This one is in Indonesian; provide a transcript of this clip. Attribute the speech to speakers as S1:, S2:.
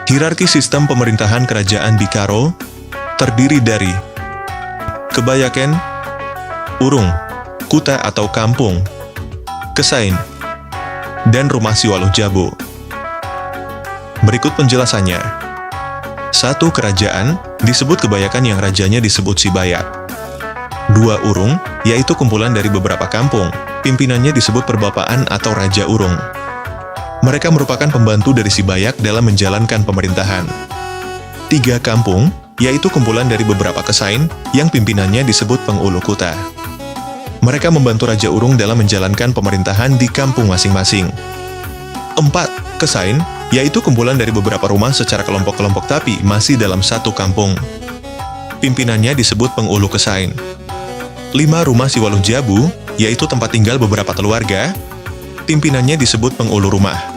S1: Hierarki sistem pemerintahan kerajaan di Karo terdiri dari Kebayakan, Urung, Kuta atau Kampung, Kesain, dan Rumah Siwaluh Jabo. Berikut penjelasannya. 1. Kerajaan disebut kebayakan yang rajanya disebut si Bayak. 2. Urung, yaitu kumpulan dari beberapa kampung, pimpinannya disebut perbapaan atau Raja Urung. Mereka merupakan pembantu dari si Bayak dalam menjalankan pemerintahan. 3. Kampung, yaitu kumpulan dari beberapa kesain yang pimpinannya disebut pengulu kuta. Mereka membantu Raja Urung dalam menjalankan pemerintahan di kampung masing-masing. 4. Kesain, yaitu kumpulan dari beberapa rumah secara kelompok-kelompok tapi masih dalam satu kampung. Pimpinannya disebut pengulu kesain. 5. Rumah Siwaluh Jabu, yaitu tempat tinggal beberapa keluarga. Pimpinannya disebut pengulu rumah.